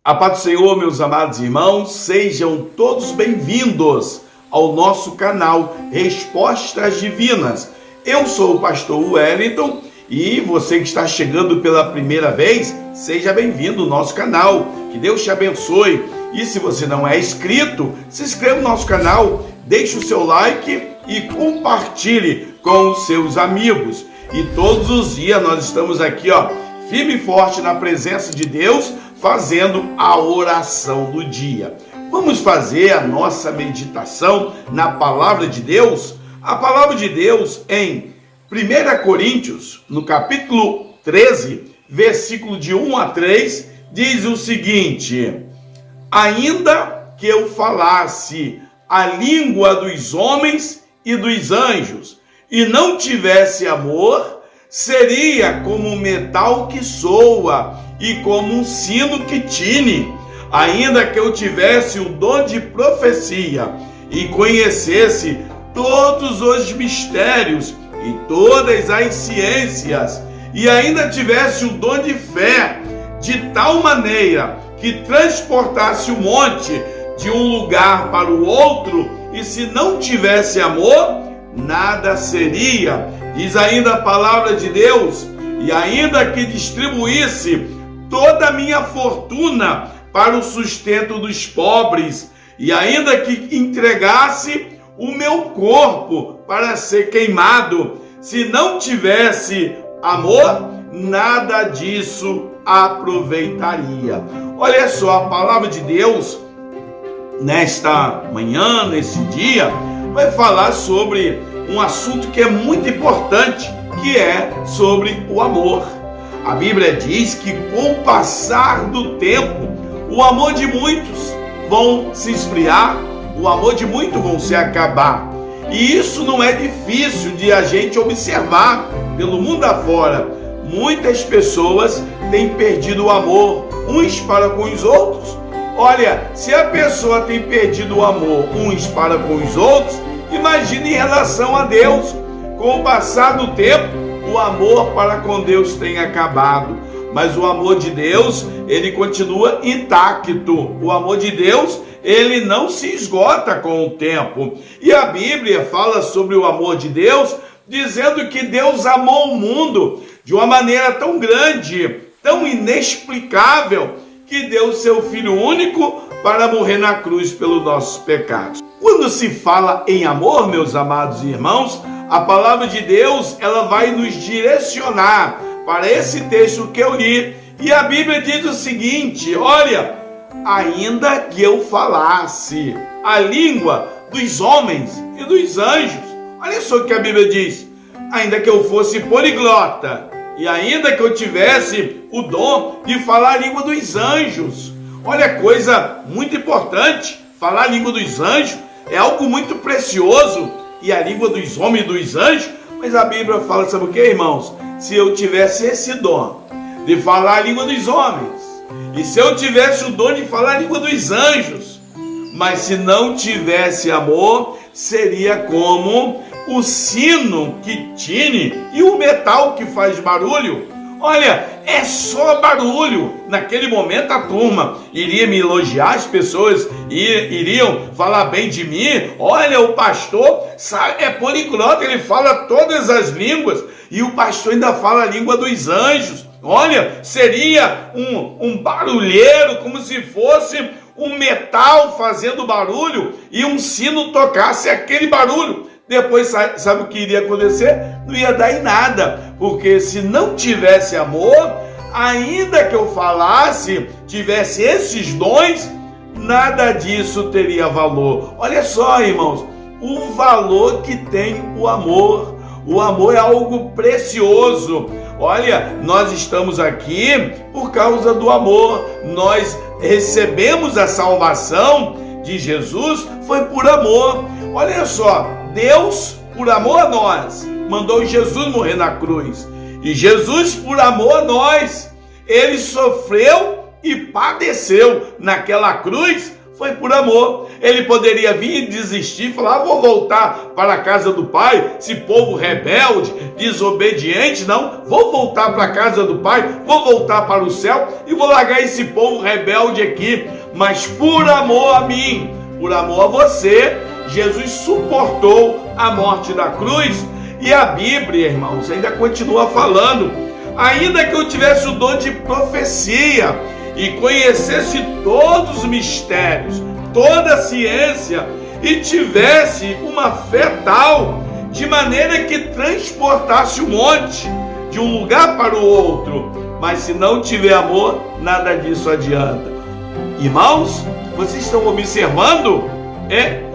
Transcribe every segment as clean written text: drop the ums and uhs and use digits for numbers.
A paz do Senhor, meus amados irmãos, sejam todos bem-vindos ao nosso canal Respostas Divinas. Eu sou o pastor Wellington e você que está chegando pela primeira vez, seja bem-vindo ao nosso canal. Que Deus te abençoe. E se você não é inscrito, se inscreva no nosso canal, deixe o seu like e compartilhe com os seus amigos. E todos os dias nós estamos aqui, firme e forte na presença de Deus, fazendo a oração do dia. Vamos fazer a nossa meditação na palavra de Deus? A palavra de Deus em 1 Coríntios, no capítulo 13, versículo de 1 a 3, diz o seguinte: ainda que eu falasse a língua dos homens e dos anjos, e não tivesse amor, seria como um metal que soa e como um sino que tine. Ainda que eu tivesse o dom de profecia e conhecesse todos os mistérios e todas as ciências, e ainda tivesse o dom de fé de tal maneira que transportasse o monte de um lugar para o outro, e se não tivesse amor, nada seria. Diz ainda a palavra de Deus: e ainda que distribuísse toda a minha fortuna para o sustento dos pobres, e ainda que entregasse o meu corpo para ser queimado, se não tivesse amor, nada disso aproveitaria. Olha só, a palavra de Deus nesta manhã, nesse dia, vai falar sobre um assunto que é muito importante, que é sobre o amor. A Bíblia diz que com o passar do tempo, o amor de muitos vão se esfriar, o amor de muitos vão se acabar. E isso não é difícil de a gente observar pelo mundo afora. Muitas pessoas têm perdido o amor uns para com os outros. Olha, se a pessoa tem perdido o amor uns para com os outros, imagine em relação a Deus. Com o passar do tempo, o amor para com Deus tem acabado, mas o amor de Deus, ele continua intacto. O amor de Deus, ele não se esgota com o tempo. E a Bíblia fala sobre o amor de Deus, dizendo que Deus amou o mundo de uma maneira tão grande, tão inexplicável, que deu seu Filho único para morrer na cruz pelos nossos pecados. Quando se fala em amor, meus amados irmãos, a palavra de Deus, ela vai nos direcionar para esse texto que eu li. E a Bíblia diz o seguinte: olha, ainda que eu falasse a língua dos homens e dos anjos. Olha só o que a Bíblia diz: ainda que eu fosse poliglota, e ainda que eu tivesse o dom de falar a língua dos anjos. Olha, coisa muito importante, falar a língua dos anjos é algo muito precioso, e a língua dos homens e dos anjos. Mas a Bíblia fala, sabe o que, irmãos? Se eu tivesse esse dom de falar a língua dos homens, e se eu tivesse o dom de falar a língua dos anjos, mas se não tivesse amor, seria como o sino que tine e o metal que faz barulho. Olha, é só barulho. Naquele momento a turma iria me elogiar, as pessoas iriam falar bem de mim. Olha, o pastor é poliglota, ele fala todas as línguas, e o pastor ainda fala a língua dos anjos. Olha, seria um barulheiro, como se fosse um metal fazendo barulho e um sino tocasse aquele barulho. Depois, sabe o que iria acontecer? Não ia dar em nada, porque se não tivesse amor, ainda que eu falasse, tivesse esses dons, nada disso teria valor. Olha só, irmãos, o valor que tem o amor. O amor é algo precioso. Olha, nós estamos aqui por causa do amor. Nós recebemos a salvação de Jesus, foi por amor. Olha só, Deus, por amor a nós, mandou Jesus morrer na cruz. E Jesus, por amor a nós, ele sofreu e padeceu naquela cruz, foi por amor. Ele poderia vir e desistir, falar: vou voltar para a casa do Pai, esse povo rebelde, desobediente, não. Vou voltar para a casa do Pai, vou voltar para o céu e vou largar esse povo rebelde aqui. Mas por amor a mim, por amor a você, Jesus suportou a morte da cruz. E a Bíblia, irmãos, ainda continua falando: ainda que eu tivesse o dom de profecia e conhecesse todos os mistérios, toda a ciência, e tivesse uma fé tal, de maneira que transportasse o monte de um lugar para o outro, mas se não tiver amor, nada disso adianta. Irmãos, vocês estão observando?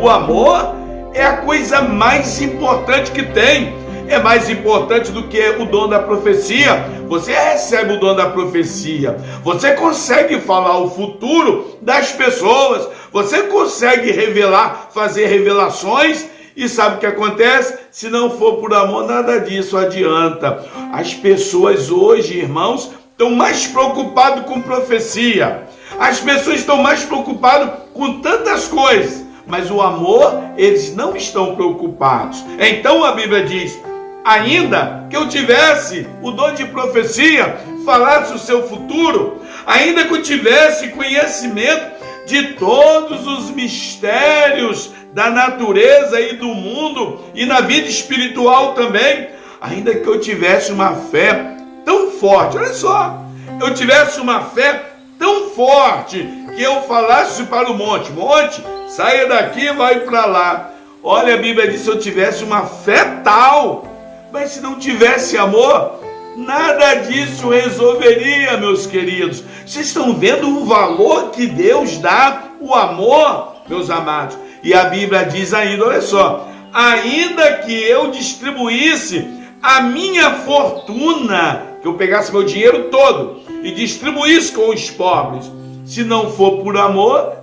O amor é a coisa mais importante que tem. É mais importante do que o dom da profecia. Você recebe o dom da profecia, você consegue falar o futuro das pessoas, você consegue revelar, fazer revelações. E sabe o que acontece? Se não for por amor, nada disso adianta. As pessoas hoje, irmãos, estão mais preocupadas com profecia. As pessoas estão mais preocupadas com tantas coisas, mas o amor, eles não estão preocupados. Então a Bíblia diz: ainda que eu tivesse o dom de profecia, falasse o seu futuro, ainda que eu tivesse conhecimento de todos os mistérios da natureza e do mundo e na vida espiritual também, ainda que eu tivesse uma fé tão forte, olha só, eu tivesse uma fé tão forte que eu falasse para o monte: monte, saia daqui e vai para lá. Olha, a Bíblia diz: se eu tivesse uma fé tal, mas se não tivesse amor, nada disso resolveria, meus queridos. Vocês estão vendo o valor que Deus dá, o amor, meus amados. E a Bíblia diz ainda, olha só: ainda que eu distribuísse a minha fortuna, que eu pegasse meu dinheiro todo e distribuísse com os pobres, se não for por amor,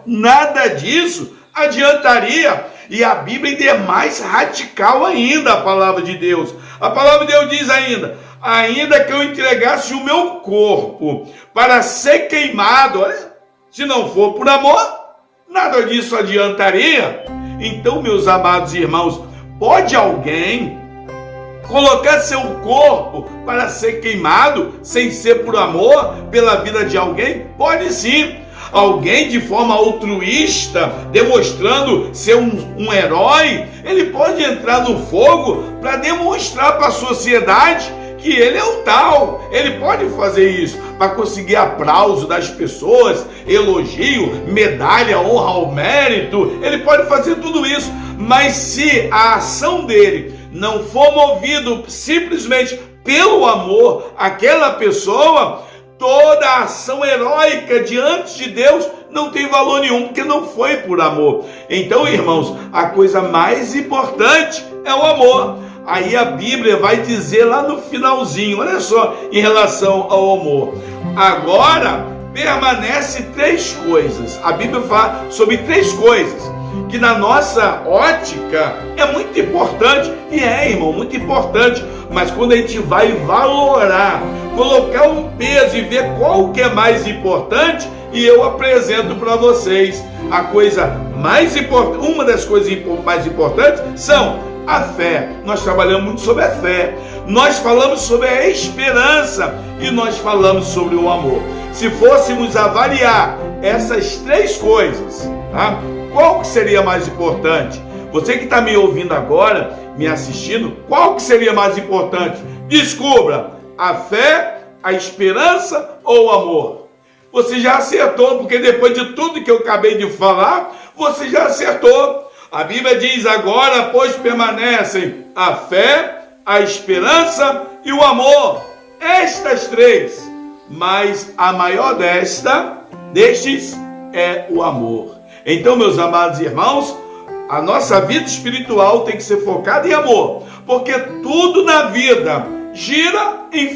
nada disso adiantaria. E a Bíblia ainda é mais radical ainda, a palavra de Deus. A palavra de Deus diz ainda: ainda que eu entregasse o meu corpo para ser queimado, olha, se não for por amor, nada disso adiantaria. Então, meus amados irmãos, pode alguém colocar seu corpo para ser queimado sem ser por amor pela vida de alguém? Pode sim. Alguém de forma altruísta, demonstrando ser um herói, ele pode entrar no fogo para demonstrar para a sociedade que ele é o tal. Ele pode fazer isso para conseguir aplauso das pessoas, elogio, medalha, honra ao mérito. Ele pode fazer tudo isso, mas se a ação dele não for movida simplesmente pelo amor àquela pessoa, toda a ação heróica diante de Deus não tem valor nenhum, porque não foi por amor. Então, irmãos, a coisa mais importante é o amor. Aí a Bíblia vai dizer lá no finalzinho, olha só, em relação ao amor: agora permanece três coisas. A Bíblia fala sobre três coisas que na nossa ótica é muito importante, e irmão, muito importante, mas quando a gente vai valorar, colocar um peso e ver qual que é mais importante, e eu apresento para vocês a coisa mais importante. Uma das coisas mais importantes são a fé. Nós trabalhamos muito sobre a fé, nós falamos sobre a esperança e nós falamos sobre o amor. Se fôssemos avaliar essas três coisas, tá? Qual que seria mais importante? Você que está me ouvindo agora, me assistindo, qual que seria mais importante? Descubra: a fé, a esperança ou o amor? Você já acertou, porque depois de tudo que eu acabei de falar, você já acertou. A Bíblia diz: agora, pois, permanecem a fé, a esperança e o amor. Estas três, mas a maior destes é o amor. Então, meus amados irmãos, a nossa vida espiritual tem que ser focada em amor, porque tudo na vida gira em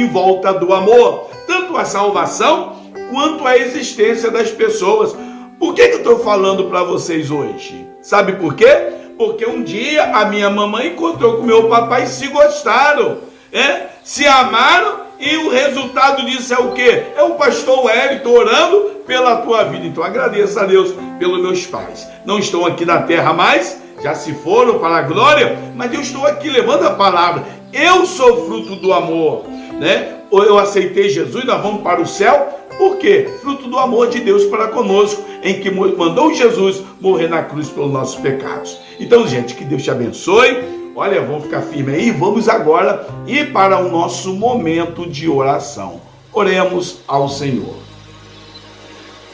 volta do amor, tanto a salvação quanto a existência das pessoas. Por que eu estou falando para vocês hoje? Sabe por quê? Porque um dia a minha mamãe encontrou com meu papai e se gostaram, se amaram, e o resultado disso é o quê? É o pastor Wellington orando pela tua vida. Então agradeça a Deus pelos meus pais. Não estão aqui na terra mais, já se foram para a glória, mas eu estou aqui levando a palavra. Eu sou fruto do amor, né? Eu aceitei Jesus, nós vamos para o céu. Por quê? Fruto do amor de Deus para conosco, em que mandou Jesus morrer na cruz pelos nossos pecados. Então, gente, que Deus te abençoe. Olha, vamos ficar firme aí. Vamos agora ir para o nosso momento de oração. Oremos ao Senhor.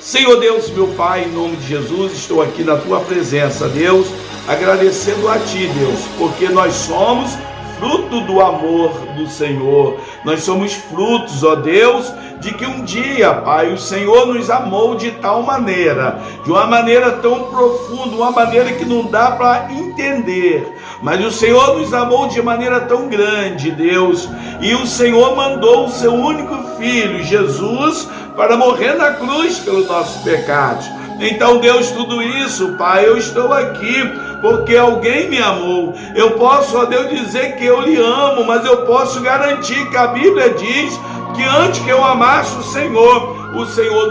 Senhor Deus, meu Pai, em nome de Jesus, estou aqui na tua presença, Deus, agradecendo a ti, Deus, porque nós somos fruto do amor do Senhor. Nós somos frutos, ó Deus, de que um dia, Pai, o Senhor nos amou de tal maneira, de uma maneira tão profunda, uma maneira que não dá para entender, mas o Senhor nos amou de maneira tão grande, Deus, e o Senhor mandou o seu único Filho, Jesus, para morrer na cruz pelos nossos pecados. Então, Deus, tudo isso, Pai, eu estou aqui porque alguém me amou. Eu posso, ó Deus, dizer que eu lhe amo, mas eu posso garantir que a Bíblia diz que antes que eu amasse o Senhor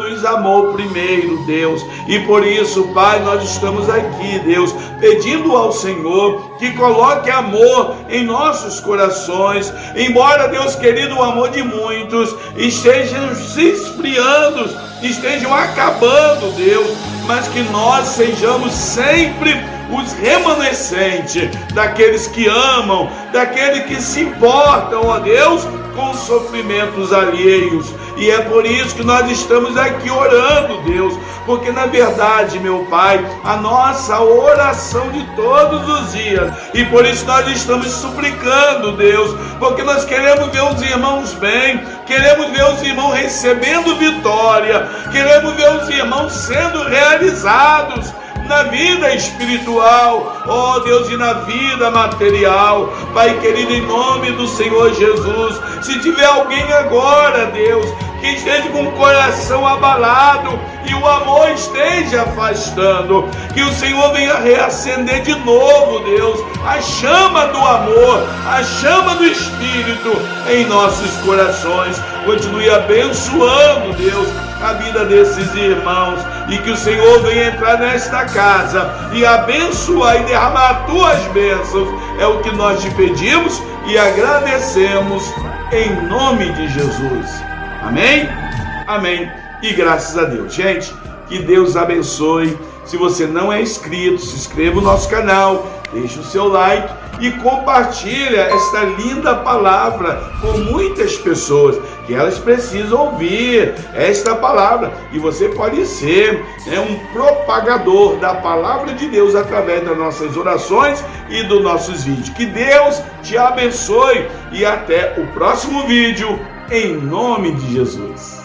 nos amou primeiro, Deus. E por isso, Pai, nós estamos aqui, Deus, pedindo ao Senhor que coloque amor em nossos corações. Embora, Deus querido, o amor de muitos estejam se esfriando, estejam acabando, Deus, mas que nós sejamos sempre os remanescentes daqueles que amam, daqueles que se importam, ó Deus, com os sofrimentos alheios. E é por isso que nós estamos aqui orando, Deus, porque na verdade, meu Pai, a nossa oração de todos os dias, e por isso nós estamos suplicando, Deus, porque nós queremos ver os irmãos bem, queremos ver os irmãos recebendo vitória, queremos ver os irmãos sendo realizados na vida espiritual, ó Deus, e na vida material. Pai querido, em nome do Senhor Jesus, se tiver alguém agora, Deus, que esteja com o coração abalado e o amor esteja afastando, que o Senhor venha reacender de novo, Deus, a chama do amor, a chama do Espírito em nossos corações. Continue abençoando, Deus, a vida desses irmãos, e que o Senhor venha entrar nesta casa e abençoar e derramar as tuas bênçãos. É o que nós te pedimos e agradecemos em nome de Jesus. Amém? Amém. E graças a Deus. Gente, que Deus abençoe. Se você não é inscrito, se inscreva no nosso canal, deixe o seu like e compartilha esta linda palavra com muitas pessoas, que elas precisam ouvir esta palavra. E você pode ser um propagador da palavra de Deus através das nossas orações e dos nossos vídeos. Que Deus te abençoe e até o próximo vídeo, em nome de Jesus.